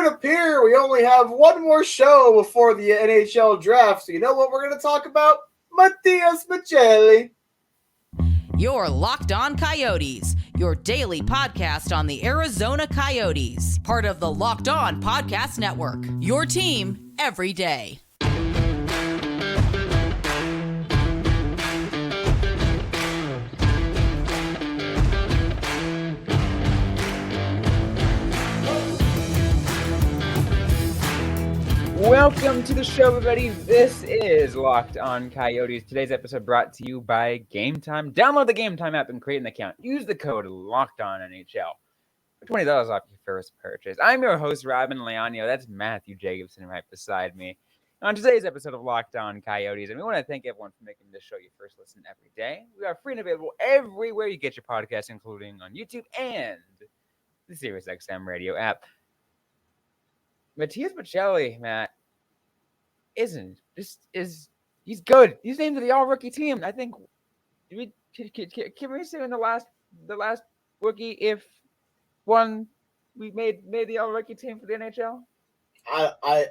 appear we only have one more show before the NHL draft. So you know what we're going to talk about? Matias Maccelli. You're Locked On Coyotes, your daily podcast on the Arizona Coyotes, part of the Locked On Podcast Network, your team every day. Welcome to the show, everybody. This is Locked On Coyotes. Today's episode brought to you by Gametime. Download the Gametime app and create an account. Use the code LOCKEDONNHL for $20 off your first purchase. I'm your host, Robyn Leonio. That's Matthew Jacobson right beside me. On today's episode of Locked On Coyotes, and we want to thank everyone for making this show your first listen every day. We are free and available everywhere you get your podcasts, including on YouTube and the SiriusXM radio app. Matias Maccelli, Matt, he's good. He's named to the All-Rookie team. I think can we say in the last rookie if one we made the All-Rookie team for the NHL? I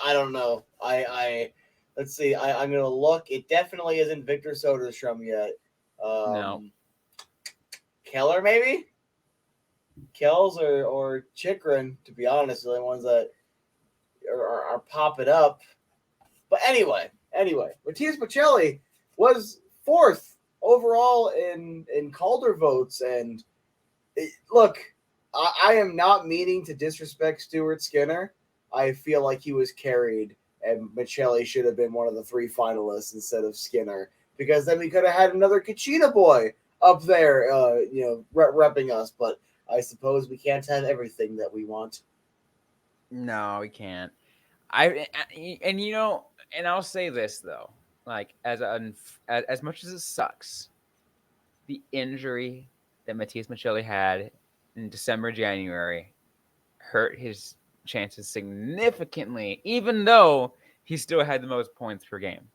don't know. Let's see. I'm gonna look. It definitely isn't Victor Soderstrom yet. No. Keller maybe. Kells or Chikrin, to be honest, are the ones that are popping up. But anyway, Matias Maccelli was fourth overall in Calder votes. And look, I am not meaning to disrespect Stuart Skinner. I feel like he was carried, and Maccelli should have been one of the three finalists instead of Skinner, because then we could have had another Kachina boy up there, repping us. But I suppose we can't have everything that we want. No, we can't. And I'll say this though, like as much as it sucks, the injury that Matias Maccelli had in December, January hurt his chances significantly, even though he still had the most points per game.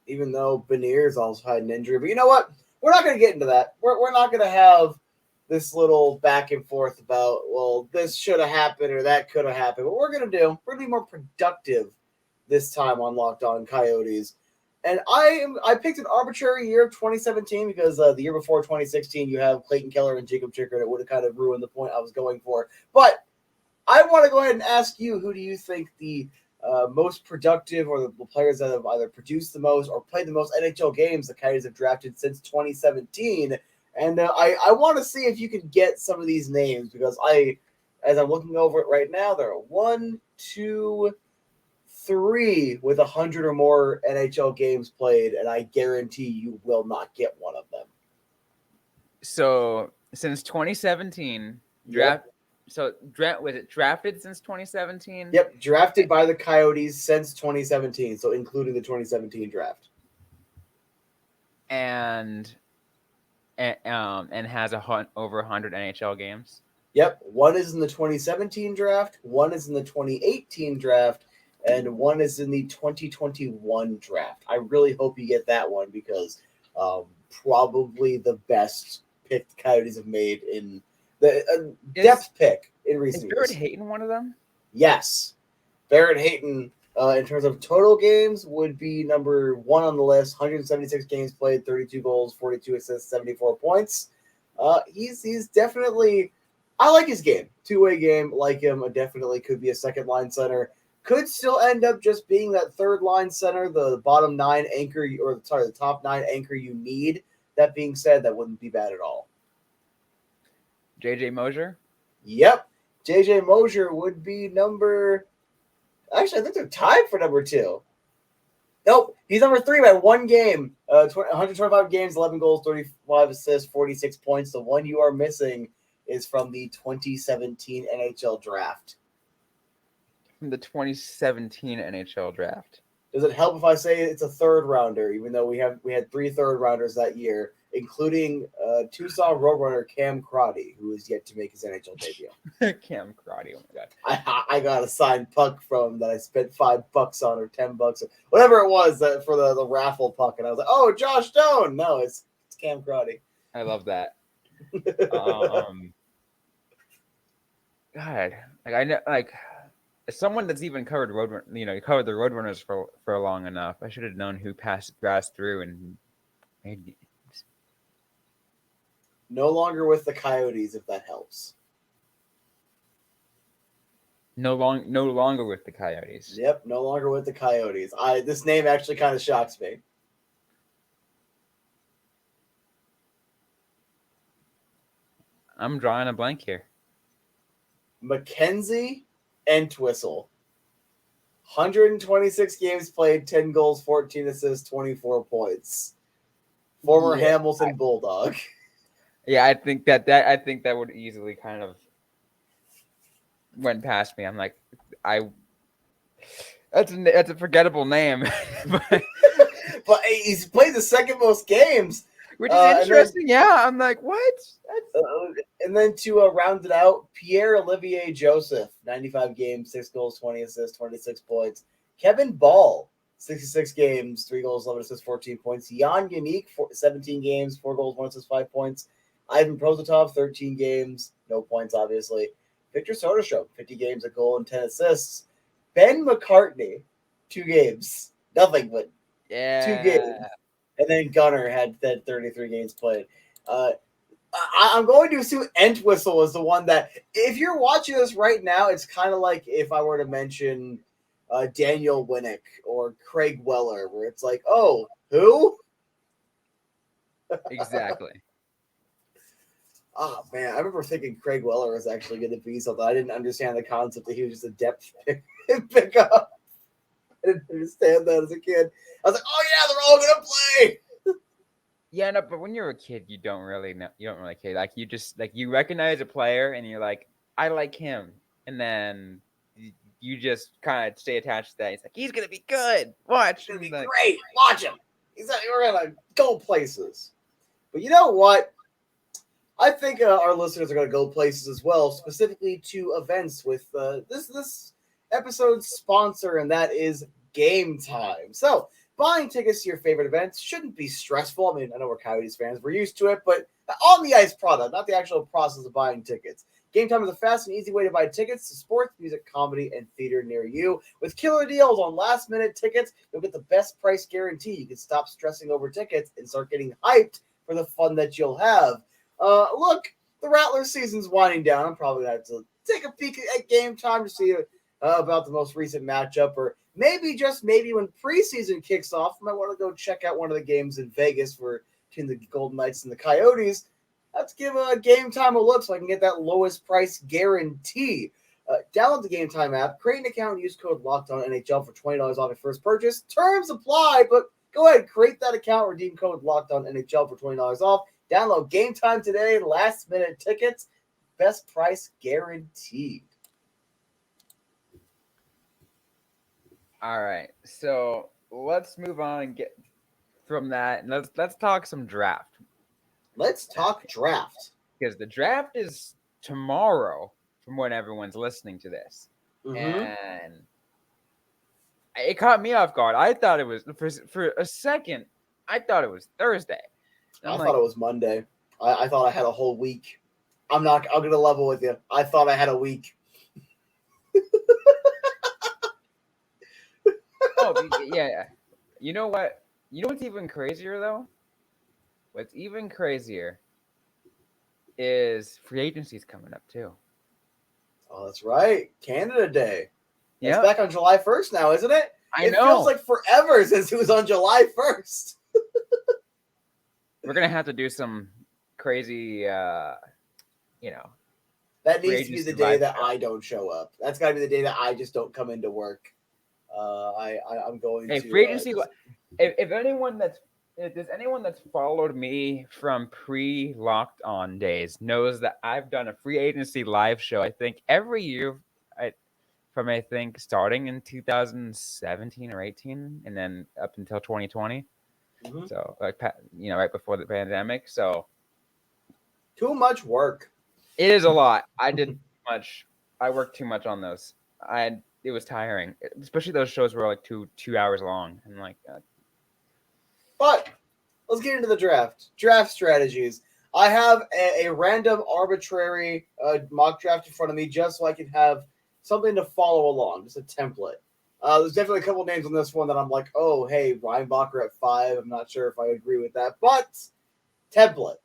Even though Beniers also had an injury. But you know what? We're not going to get into that. We're not going to have this little back and forth about, well, this should have happened or that could have happened. What we're going to do, we're going to be more productive this time on Locked On Coyotes. And I picked an arbitrary year of 2017 because the year before 2016, you have Clayton Keller and Jacob Chikrin. It would have kind of ruined the point I was going for. But I want to go ahead and ask you, who do you think the most productive, or the players that have either produced the most or played the most NHL games the Coyotes have drafted since 2017? And I want to see if you can get some of these names, because as I'm looking over it right now, there are 1, 2, 3 with 100 or more NHL games played, and I guarantee you will not get one of them. So since 2017, was it drafted since 2017? Yep, drafted by the Coyotes since 2017, so including the 2017 draft. And has over 100 NHL games. Yep, one is in the 2017 draft, one is in the 2018 draft, and one is in the 2021 draft. I really hope you get that one, because probably the best pick the Coyotes have made in the depth pick in recent years. Is Barrett Hayton one of them? Yes. Barrett Hayton, in terms of total games, would be number one on the list. 176 games played, 32 goals, 42 assists, 74 points. He's definitely, I like his game. Two-way game, like him. Definitely could be a second-line center. Could still end up just being that third-line center, the bottom nine anchor, the top nine anchor you need. That being said, that wouldn't be bad at all. JJ Mosier? Yep. JJ Mosier would be number... Actually, I think they're tied for number 2. Nope, he's number 3 by one game. 125 games, 11 goals, 35 assists, 46 points. The one you are missing is from the 2017 NHL draft. From the 2017 NHL draft. Does it help if I say it's a third rounder, even though we had 3 third rounders that year, including Tucson Roadrunner Cam Crotty, who is yet to make his NHL debut. Cam Crotty, oh my god! I got a signed puck from that I spent $5 on, or $10, or whatever it was, for the raffle puck, and I was like, "Oh, Josh Stone." No, it's Cam Crotty. I love that. God, like I know, like as someone that's even covered covered the Roadrunners for long enough, I should have known who passed through and made. No longer with the Coyotes, if that helps. No longer with the Coyotes. Yep, no longer with the Coyotes. This name actually kind of shocks me. I'm drawing a blank here. Mackenzie Entwistle. 126 games played, 10 goals, 14 assists, 24 points. Former Hamilton Bulldog. Yeah, I think that would easily kind of went past me. I'm like, that's a forgettable name, but he's played the second most games, which is interesting. I'm like, what? And then to round it out, Pierre-Olivier Joseph, 95 games, 6 goals, 20 assists, 26 points. Kevin Ball, 66 games, 3 goals, 11 assists, 14 points. Jan Yannick, 17 games, 4 goals, 1 assist, 5 points. Ivan Prosotov, 13 games, no points, obviously. Victor Soderstrom, 50 games, a goal, and 10 assists. Ben McCartney, 2 games, nothing but 2 games. And then Gunnar had 33 games played. I'm going to assume Entwistle is the one that, if you're watching this right now, it's kind of like if I were to mention Daniel Winnick or Craig Weller, where it's like, oh, who? Exactly. Oh, man, I remember thinking Craig Weller was actually going to be something. I didn't understand the concept that he was just a depth pickup. I didn't understand that as a kid. I was like, oh, yeah, they're all going to play. Yeah, no, but when you're a kid, you don't really know. You don't really care. Like, you just, like, you recognize a player and you're like, I like him. And then you just kind of stay attached to that. It's like, he's going to be good. Watch. He's going to be great. Watch him. We're going to go places. But you know what? I think our listeners are going to go places as well, specifically to events with this episode's sponsor, and that is Gametime. So, buying tickets to your favorite events shouldn't be stressful. I mean, I know we're Coyotes fans. We're used to it, but on the ice product, not the actual process of buying tickets. Gametime is a fast and easy way to buy tickets to sports, music, comedy, and theater near you. With killer deals on last-minute tickets, you'll get the best price guarantee. You can stop stressing over tickets and start getting hyped for the fun that you'll have. Look, the Rattlers season's winding down. I'm probably going to have to take a peek at Gametime to see about the most recent matchup, or maybe, just maybe, when preseason kicks off, I might want to go check out one of the games in Vegas between the Golden Knights and the Coyotes. Let's give Gametime a look so I can get that lowest price guarantee. Download the Gametime app, create an account, and use code LOCKEDONNHL for $20 off your first purchase. Terms apply, but go ahead, create that account, redeem code LOCKEDONNHL for $20 off. Download Gametime today, last-minute tickets, best price guaranteed. All right, so let's move on and get from that, and let's talk some draft. Let's talk draft, because the draft is tomorrow, from when everyone's listening to this, and it caught me off guard. I thought it was for a second. I thought it was Thursday. I thought it was Monday. I thought I had a whole week. I'm going to level with you. I thought I had a week. Oh, yeah. You know what? You know what's even crazier, though? What's even crazier is free agency's coming up, too. Oh, that's right. Canada Day. Yeah. It's back on July 1st now, isn't it? I know. It feels like forever since it was on July 1st. We're going to have to do some crazy, That needs to be the day that I don't show up. That's got to be the day that I just don't come into work. I'm going to. Free agency. If there's anyone that's followed me from pre-Locked On days knows that I've done a free agency live show, I think, every year, from starting in 2017 or 18, and then up until 2020. So right before the pandemic. So too much work. It is a lot. I did too much. I worked too much on those. It was tiring, especially those shows were like 2 hours long. And like, but let's get into the draft. Draft strategies. I have a random, arbitrary mock draft in front of me just so I can have something to follow along, just a template. There's definitely a couple names on this one that I'm like, oh, hey, Reinbacher at 5. I'm not sure if I agree with that, but template.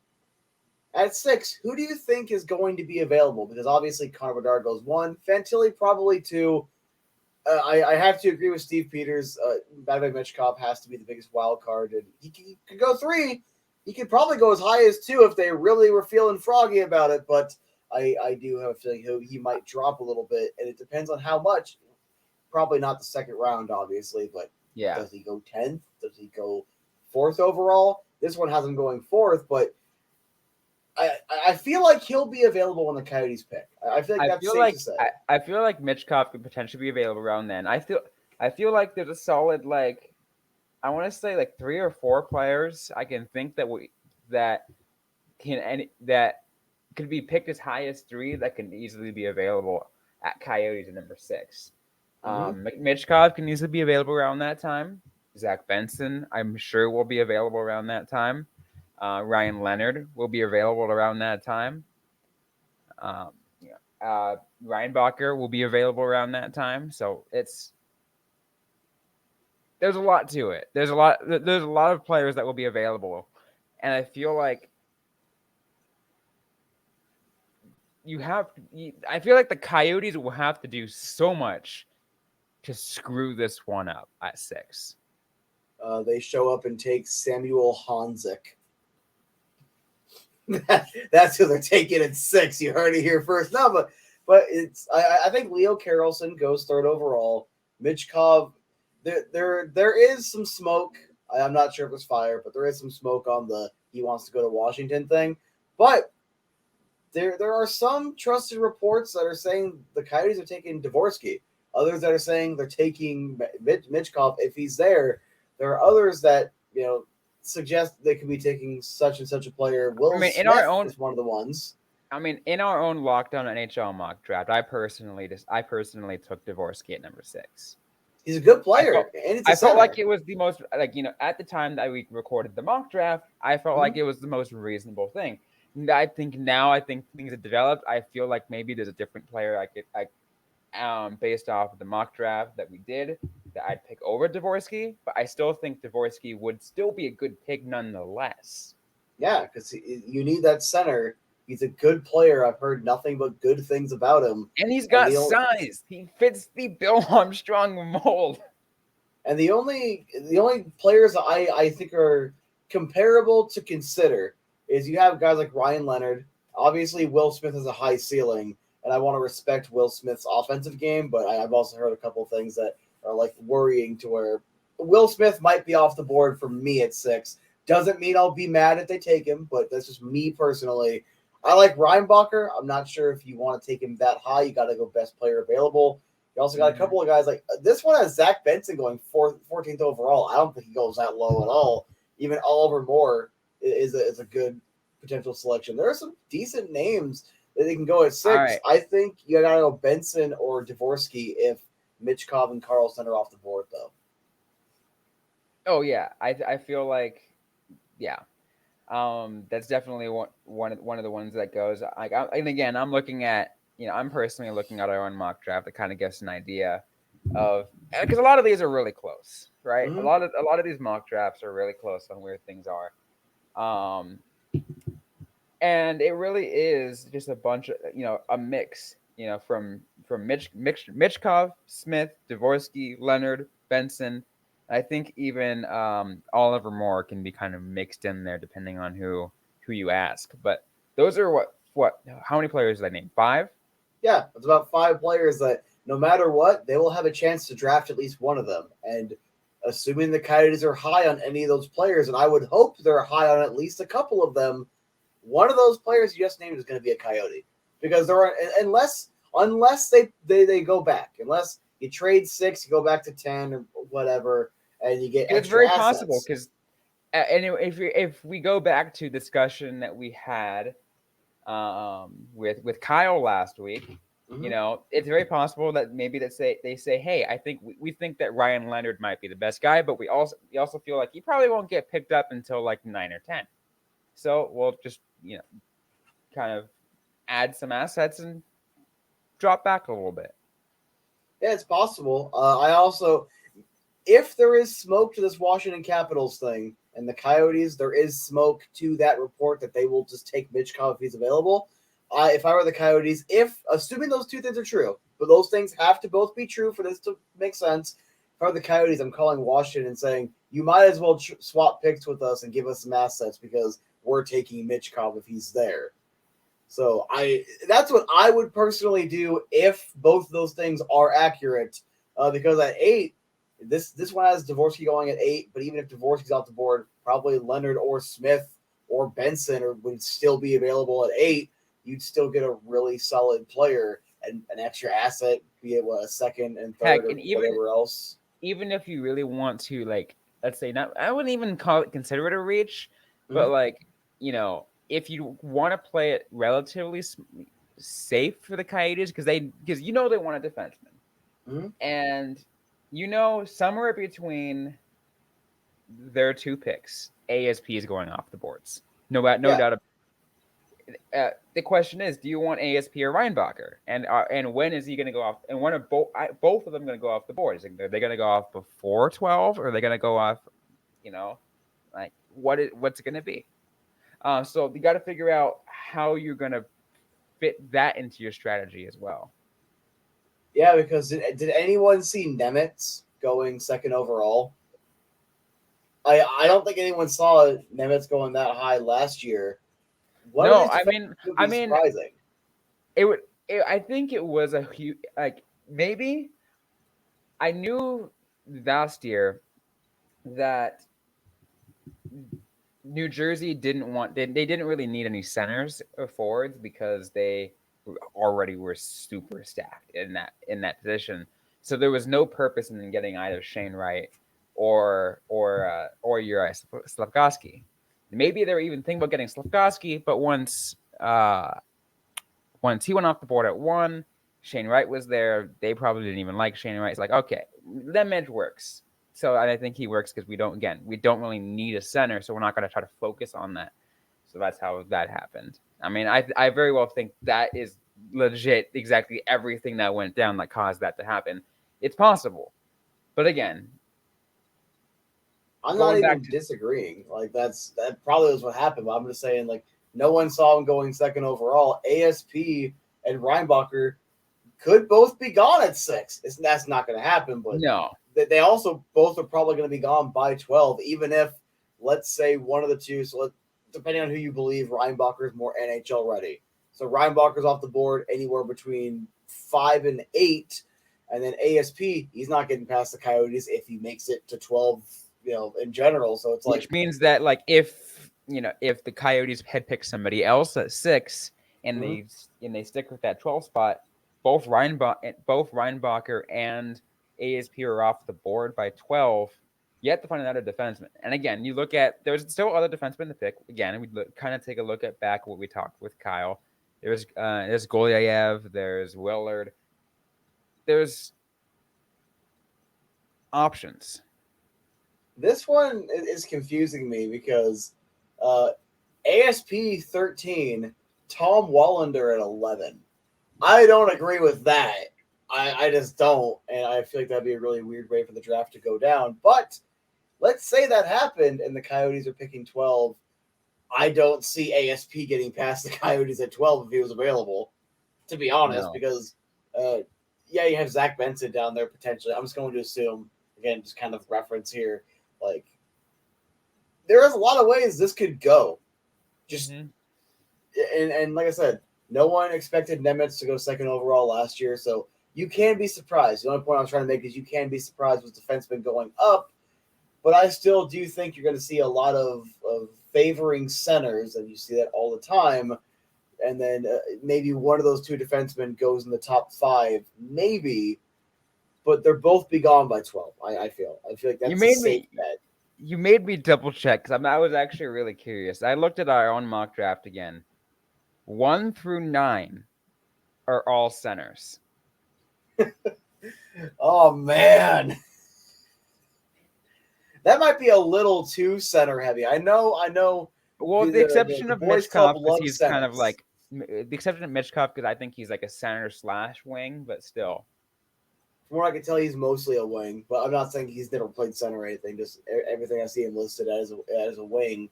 At 6, who do you think is going to be available? Because obviously Connor Bedard goes 1, Fantilli probably 2. I have to agree with Steve Peters. Matvei Michkov has to be the biggest wild card, and he could go 3. He could probably go as high as 2 if they really were feeling froggy about it, but I do have a feeling he might drop a little bit, and it depends on how much. Probably not the second round, obviously, but Yeah. Does he go 10th? Does he go 4th overall? This one has him going 4th, but I feel like he'll be available when the Coyotes pick. I feel like that's safe to say. I feel like Michkov could potentially be available around then. I feel like there's a solid, like, I want to say like 3 or 4 players I can think that could be picked as high as 3 that can easily be available at Coyotes at number 6. Michkov can easily be available around that time. Zach Benson, I'm sure, will be available around that time. Ryan Leonard will be available around that time. Reinbacher will be available around that time. So there's a lot to it. There's a lot of players that will be available, and I feel like I feel like the Coyotes will have to do so much to screw this one up at 6. They show up and take Samuel Honzik. That's who they're taking at 6. You heard it here first. No, but it's I think Leo Carlson goes 3rd overall. Michkov, there is some smoke. I'm not sure if it's fire, but there is some smoke on he wants to go to Washington thing. But there are some trusted reports that are saying the Coyotes are taking Dvorsky. Others that are saying they're taking Michkov if he's there. There are others that suggest they could be taking such and such a player. Will Smith is one of the ones. I mean, in our own Lockdown NHL mock draft, I personally took Dvorsky at number 6. He's a good player. I felt like it was the most, at the time that we recorded the mock draft, I felt like it was the most reasonable thing. And I think things have developed. I feel like maybe there's a different player based off of the mock draft that we did that I'd pick over Dvorsky, but I still think Dvorsky would still be a good pick nonetheless. Yeah, because you need that center. He's a good player. I've heard nothing but good things about him. And he's got size. He fits the Bill Armstrong mold. And the only players I think are comparable to consider is you have guys like Ryan Leonard. Obviously, Will Smith has a high ceiling, and I want to respect Will Smith's offensive game, but I've also heard a couple things that are like worrying to where Will Smith might be off the board for me at 6. Doesn't mean I'll be mad if they take him, but that's just me personally. I like Reinbacher. I'm not sure if you want to take him that high. You got to go best player available. You also got a couple of guys like this one has Zach Benson going 14th overall. I don't think he goes that low at all. Even Oliver Moore is a good potential selection. There are some decent names that they can go at 6. Right. I think you got to go Benson or Dvorsky if Michkov and Carlson are off the board, though. Oh, yeah. I feel like, yeah. That's definitely one of the ones that goes. And again, I'm looking at, I'm personally looking at our own mock draft to kind of get an idea of, because a lot of these are really close, right? Mm-hmm. A lot of these mock drafts are really close on where things are. And it really is just a bunch of, a mix, from Michkov, Smith, Dvorsky, Leonard, Benson. I think even Oliver Moore can be kind of mixed in there depending on who you ask. But those are how many players did I name? 5? Yeah, it's about 5 players that no matter what, they will have a chance to draft at least one of them. And assuming the Coyotes are high on any of those players, and I would hope they're high on at least a couple of them, one of those players you just named is going to be a Coyote. Because there are unless they go back, unless you trade 6, you go back to 10 or whatever, and you get it's very assets. Possible because anyway, if we go back to discussion that we had with Kyle last week, it's very possible that maybe they say, hey, I think we think that Ryan Leonard might be the best guy, but we also feel like he probably won't get picked up until like 9 or 10. So we'll just kind of add some assets and drop back a little bit. Yeah, it's possible. I also, if there is smoke to this Washington Capitals thing and the Coyotes, there is smoke to that report that they will just take Michkov if he's available. If I were the Coyotes, assuming those two things are true, but those things have to both be true for this to make sense. If I were the Coyotes, I'm calling Washington and saying, you might as well swap picks with us and give us some assets because we're taking Michkov if he's there. So that's what I would personally do if both of those things are accurate. Because at 8, this one has Dvorsky going at 8, but even if Dvorsky's off the board, probably Leonard or Smith or Benson would still be available at 8. You'd still get a really solid player and an extra asset, be it a second and third. Heck, or whatever else. Even if you really want to, like, let's say, I wouldn't even consider it a reach, but like, if you want to play it relatively safe for the Coyotes, because they want a defenseman, and somewhere between their two picks, ASP is going off the boards. No doubt about it. The question is, do you want ASP or Reinbacher? And when is he going to go off? And when are both of them going to go off the board? Are they going to go off before 12, or are they going to go off? Like what's it going to be? So you got to figure out how you're going to fit that into your strategy as well. Yeah, because did anyone see Nemetz going second overall? I don't think anyone saw Nemetz going that high last year. No, I mean, surprising. I think it was a huge, like, maybe I knew last year that New Jersey they didn't really need any centers or forwards because they already were super stacked in that position. So there was no purpose in getting either Shane Wright or Uri Slafkovsky. Maybe they were even thinking about getting Slafkovsky, but once he went off the board at 1, Shane Wright was there. They probably didn't even like Shane Wright. It's like, okay, that edge works. So I think he works because we don't really need a center, so we're not going to try to focus on that. So that's how that happened. I mean, I very well think that is legit exactly everything that went down that caused that to happen. It's possible. But again, I'm not even disagreeing. Like that probably was what happened. But I'm just saying, like, no one saw him going second overall. ASP and Reinbacher could both be gone at 6. That's not going to happen. But no, they also both are probably going to be gone by 12. Even if, let's say, one of the two. So depending on who you believe, Reinbacher is more NHL ready. So Reinbacher's off the board anywhere between 5 and 8, and then ASP, he's not getting past the Coyotes if he makes it to 12. In general. So it's which means that, like, if the Coyotes had picked somebody else at 6 and they stick with that 12 spot, both Reinbacher and ASP are off the board by 12. You have to find another defenseman. And again, you look at, there's still other defensemen to pick. Again, we kind of take a look at back what we talked with Kyle. There's Golyayev, there's Willard. There's options. This one is confusing me because ASP 13, Tom Wallander at 11. I don't agree with that. I just don't, and I feel like that'd be a really weird way for the draft to go down. But let's say that happened and the Coyotes are picking 12. I don't see ASP getting past the Coyotes at 12 if he was available, to be honest, because, you have Zach Benson down there potentially. I'm just going to assume, again, just kind of reference here, like, there is a lot of ways this could go. Just and like I said, no one expected Nemetz to go second overall last year, so you can be surprised. The only point I was trying to make is you can be surprised with defensemen going up, but I still do think you're going to see a lot of favoring centers, and you see that all the time. And then maybe one of those two defensemen goes in the top 5, maybe. But they're both be gone by 12. I feel like that's a safe bet. You made me double check because I was actually really curious. I looked at our own mock draft again. 1 through 9 are all centers. Oh man, that might be a little too center heavy. I know. Well, the exception of Michkov, because he's kind of like the exception of Michkov because I think he's like a center / wing, but still. from what I can tell, he's mostly a wing, but I'm not saying he's never played center or anything. Just everything I see him listed as a wing.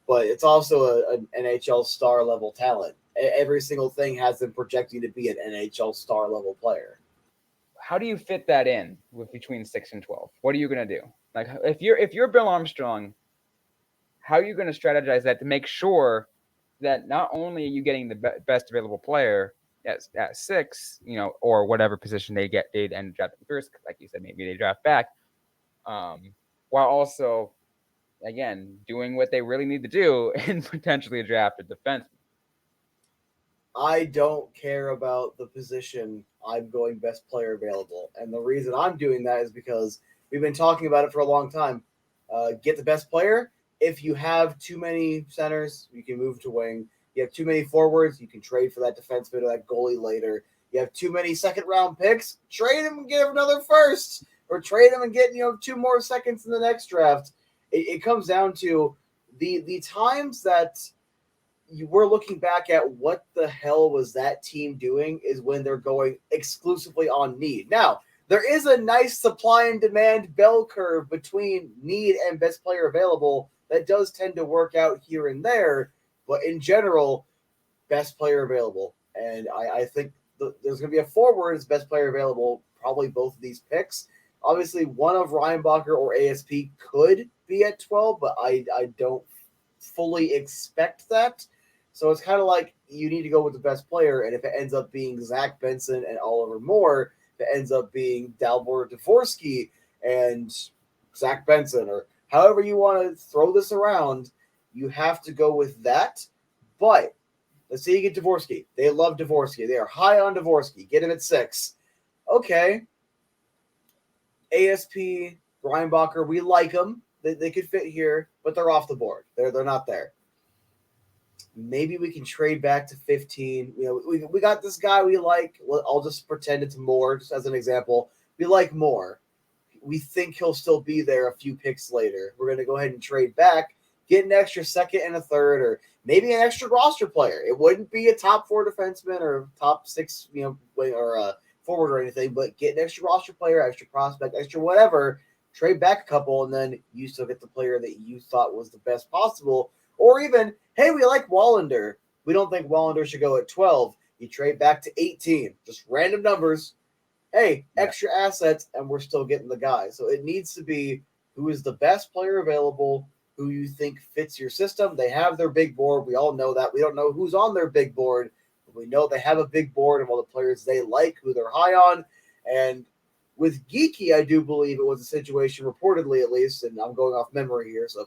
But it's also an NHL star level talent. Every single thing has him projecting to be an NHL star level player. How do you fit that in with between 6 and 12? What are you going to do? Like if you're Bill Armstrong, how are you going to strategize that to make sure that not only are you getting the best available player at 6, or whatever position they'd end up drafting first, like you said, maybe they draft back, while also, again, doing what they really need to do and potentially draft a defenseman. I don't care about the position. I'm going best player available. And the reason I'm doing that is because we've been talking about it for a long time. Get the best player. If you have too many centers, you can move to wing. You have too many forwards, you can trade for that defenseman or that goalie later. You have too many second-round picks, trade him and get another first. Or trade him and get 2 more seconds in the next draft. It comes down to the times that we're looking back at what the hell was that team doing is when they're going exclusively on need. Now, there is a nice supply and demand bell curve between need and best player available that does tend to work out here and there, but in general, best player available. And I think there's going to be a forward as best player available, probably both of these picks. Obviously, one of Reinbacher or ASP could be at 12, but I don't fully expect that. So it's kind of like you need to go with the best player, and if it ends up being Zach Benson and Oliver Moore, if it ends up being Dalibor Dvorsky and Zach Benson, or however you want to throw this around, you have to go with that. But let's say you get Dvorsky. They love Dvorsky. They are high on Dvorsky. Get him at 6. Okay. ASP, Reinbacher, we like them. They could fit here, but they're off the board. They're not there. Maybe we can trade back to 15. We got this guy we like. I'll just pretend it's Moore, just as an example. We like Moore. We think he'll still be there a few picks later. We're going to go ahead and trade back, get an extra second and a third, or maybe an extra roster player. It wouldn't be a top 4 defenseman or top 6, or forward or anything, but get an extra roster player, extra prospect, extra whatever. Trade back a couple, and then you still get the player that you thought was the best possible. Or even, hey, we like Wallander. We don't think Wallander should go at 12. You trade back to 18. Just random numbers. Hey, extra assets, and we're still getting the guy. So it needs to be who is the best player available, who you think fits your system. They have their big board. We all know that. We don't know who's on their big board, but we know they have a big board of all the players they like, who they're high on. And with Geeky, I do believe it was a situation, reportedly at least, and I'm going off memory here, so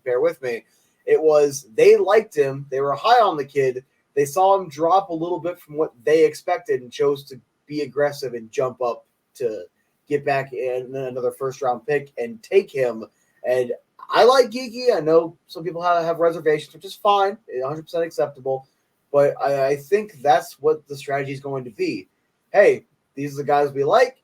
bear with me. It was they liked him. They were high on the kid. They saw him drop a little bit from what they expected and chose to be aggressive and jump up to get back in another first-round pick and take him. And I like Geeky. I know some people have reservations, which is fine, 100% acceptable. But I think that's what the strategy is going to be. Hey, these are the guys we like.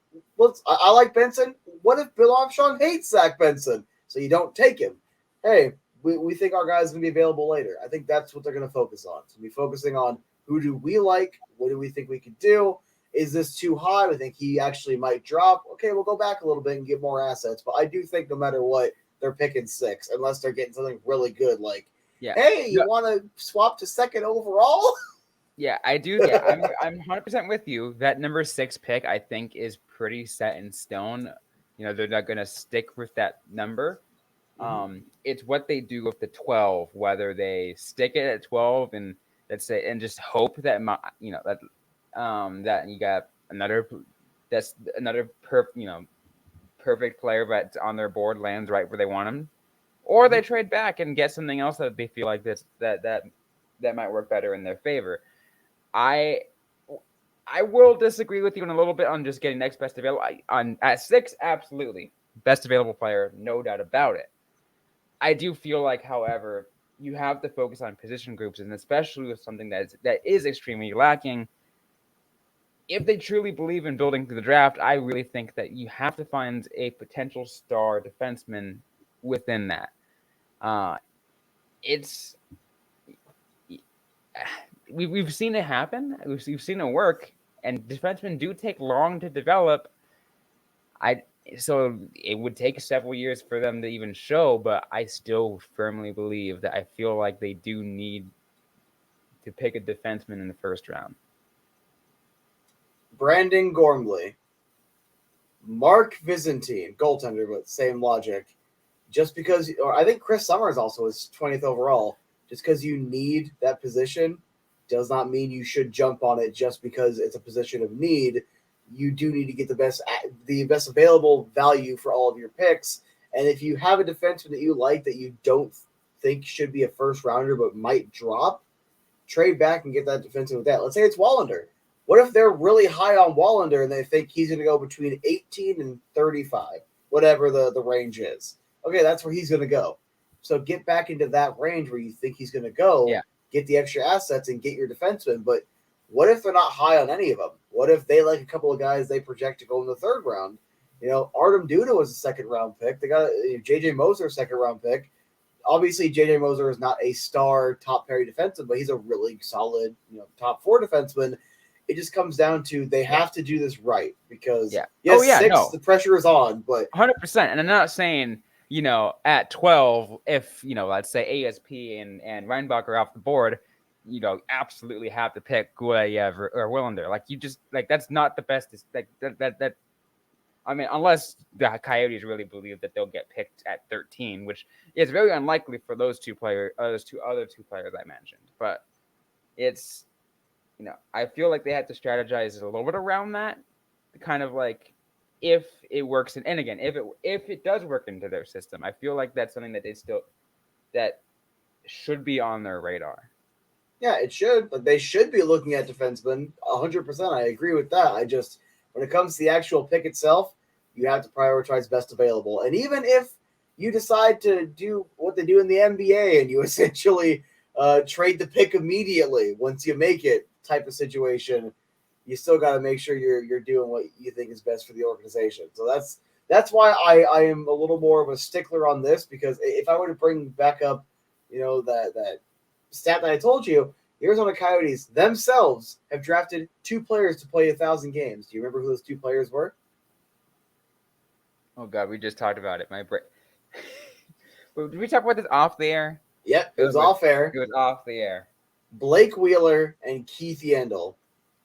I like Benson. What if Bill Armstrong hates Zach Benson? So you don't take him. Hey, we think our guy's going to be available later. I think that's what they're going to focus on. So be focusing on who do we like? What do we think we could do? Is this too high? I think he actually might drop. Okay, we'll go back a little bit and get more assets. But I do think no matter what, they're picking 6 unless they're getting something really good like, hey, you want to swap to second overall? Yeah, I do. Yeah, I'm 100% with you. That number 6 pick, I think, is pretty set in stone. They're not going to stick with that number. It's what they do with the 12, whether they stick it at 12 and let's say and just hope that that you got another perfect player but on their board lands right where they want him, or they trade back and get something else that they feel like that might work better in their favor. I will disagree with you in a little bit on just getting next best available. At 6, absolutely best available player, no doubt about it. I do feel like, however, you have to focus on position groups, and especially with something that is extremely lacking. If they truly believe in building through the draft, I really think that you have to find a potential star defenseman within that. We've seen it happen. We've seen it work, and defensemen do take long to develop. So it would take several years for them to even show, but I still firmly believe that I feel like they do need to pick a defenseman in the first round. Brandon Gormley, Mark Vizentine, goaltender, but same logic. Just because, or I think Chris Summers also is 20th overall. Just because you need that position does not mean you should jump on it just because it's a position of need. You do need to get the best available value for all of your picks. And if you have a defenseman that you like that you don't think should be a first rounder but might drop, trade back and get that defenseman with that. Let's say it's Wallander. What if they're really high on Wallander and they think he's going to go between 18 and 35, whatever the range is? Okay, that's where he's going to go. So get back into that range where you think he's going to go, get the extra assets, and get your defenseman. But what if they're not high on any of them? What if they like a couple of guys they project to go in the third round? Artem Duda was a second-round pick. They got J.J. Moser, second-round pick. Obviously, J.J. Moser is not a star top-pair defenseman, but he's a top 4 defenseman. It just comes down to they have to do this right because, the pressure is on. But 100%. And I'm not saying, at 12, if, let's say ASP and Reinbach are off the board, absolutely have to pick Guayev or Willander. Like, you just, like, that's not the best. Like, that I mean, unless the Coyotes really believe that they'll get picked at 13, which is very unlikely for those other two players I mentioned. But it's, I feel like they have to strategize a little bit around that, kind of like if it works. And again, if it does work into their system, I feel like that's something that that should be on their radar. Yeah, it should, but they should be looking at defensemen 100%. I agree with that. When it comes to the actual pick itself, you have to prioritize best available. And even if you decide to do what they do in the NBA and you essentially trade the pick immediately once you make it type of situation, you still got to make sure you're doing what you think is best for the organization. So that's why I am a little more of a stickler on this, because if I were to bring back up, that stat that I told you, the Arizona Coyotes themselves have drafted 2 players to play 1,000 games. Do you remember who those 2 players were? Oh God, we just talked about it. My brain. Did we talk about this off the air? Yep, it was off air. It was off the air. Blake Wheeler and Keith Yandel.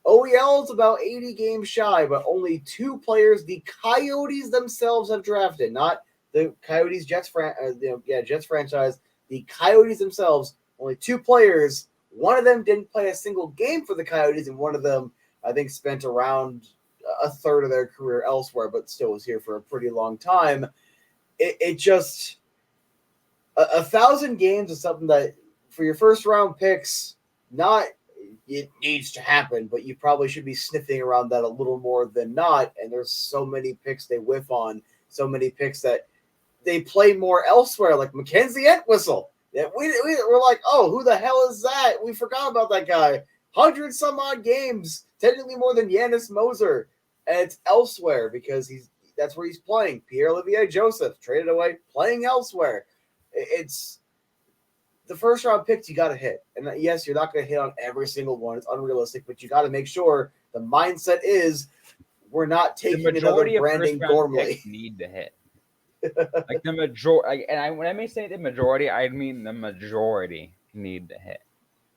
OEL is about 80 games shy, but only 2 players the Coyotes themselves have drafted, not the Coyotes Jets franchise. The Coyotes themselves, only 2 players. One of them didn't play a single game for the Coyotes, and one of them, I think, spent around a third of their career elsewhere, but still was here for a pretty long time. It just 1,000 games is something that, for your first round picks, it needs to happen, but you probably should be sniffing around that a little more than not. And there's so many picks they whiff on, so many picks that they play more elsewhere, like Mackenzie Entwistle. We're like, oh, who the hell is that? We forgot about that guy. 100 some odd games, technically more than Yanis Moser, and it's elsewhere because that's where he's playing. Pierre-Olivier Joseph traded away, playing elsewhere. It's the first round picks you got to hit. And yes, you're not going to hit on every single one. It's unrealistic, but you got to make sure the mindset is we're not taking another Brandon Gormley. Need to hit. Like the majority, and when I may say the majority, I mean the majority need to hit.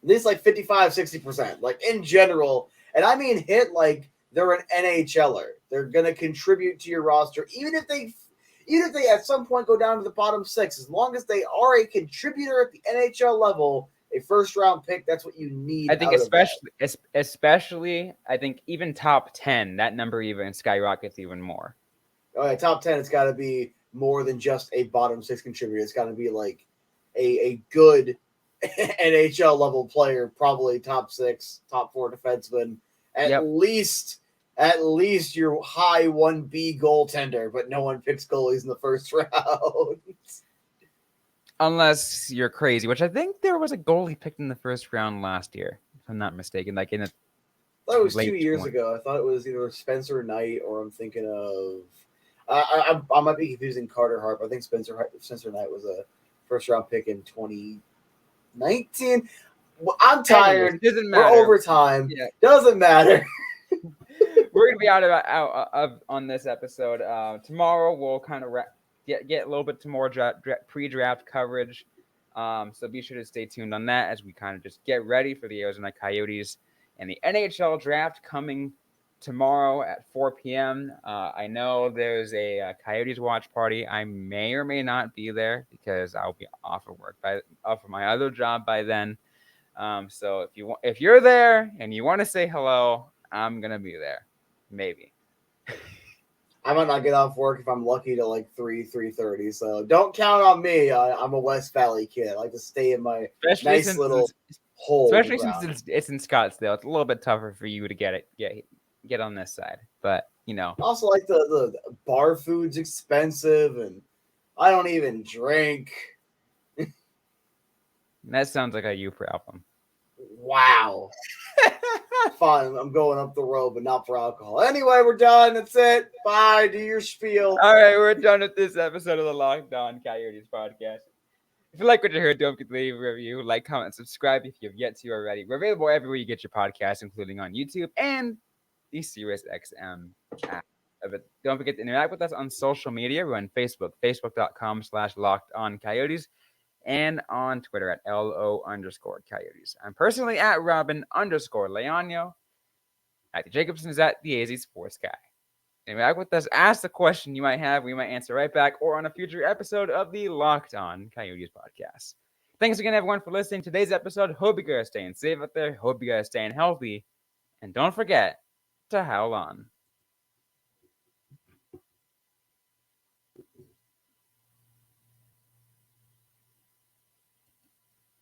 At least like 55-60%, like in general. And I mean hit like they're an NHLer. They're going to contribute to your roster, even if they at some point go down to the bottom 6, as long as they are a contributor at the NHL level, a first-round pick, that's what you need. I think especially, I think even top 10, that number even skyrockets even more. All right, top 10, it's got to be more than just a bottom 6 contributor. It's got to be like a good NHL level player, probably top 6, top 4 defenseman, at least your high 1B goaltender, but no one picks goalies in the first round. Unless you're crazy, which I think there was a goalie picked in the first round last year, if I'm not mistaken. Like I thought it was 2 years ago. I thought it was either Spencer Knight or I'm thinking of I might be confusing Carter Hart, but I think Spencer Knight was a first round pick in 2019. Well, I'm tired. Doesn't matter. We're overtime. Yeah. Doesn't matter. we're gonna be out of on this episode. Tomorrow we'll kind of get a little bit to more pre-draft coverage. So be sure to stay tuned on that as we kind of just get ready for the Arizona Coyotes and the NHL draft coming tomorrow at 4 p.m. I know there's a Coyotes watch party. I may or may not be there because I'll be off of my other job by then. So if you're there and you want to say hello, I'm gonna be there. Maybe. I might not get off work if I'm lucky to like 3:30. So don't count on me. I'm a West Valley kid. I like to stay in my nice little hole. Especially since it's in Scottsdale, it's a little bit tougher for you to get on this side. But also like the bar food's expensive, and I don't even drink. That sounds like a you problem. Wow. Fine, I'm going up the road, but not for alcohol. Anyway, we're done. That's it. Bye. Do your spiel. All right, we're done with this episode of the Locked On Coyotes podcast. If you like what you heard, don't forget to leave a review, like, comment, subscribe if you've yet to already. We're available everywhere you get your podcasts, including on YouTube and the SiriusXM app. But don't forget to interact with us on social media. We're on Facebook, facebook.com/LockedOnCoyotes, and on Twitter at LO_Coyotes. I'm personally at Robyn_Leonio. Matthew Jacobson is at the AZ Sports Guy. Interact with us, ask the question you might have. We might answer right back or on a future episode of the Locked On Coyotes podcast. Thanks again, everyone, for listening to today's episode. Hope you guys are staying safe out there. Hope you guys are staying healthy. And don't forget to howl on.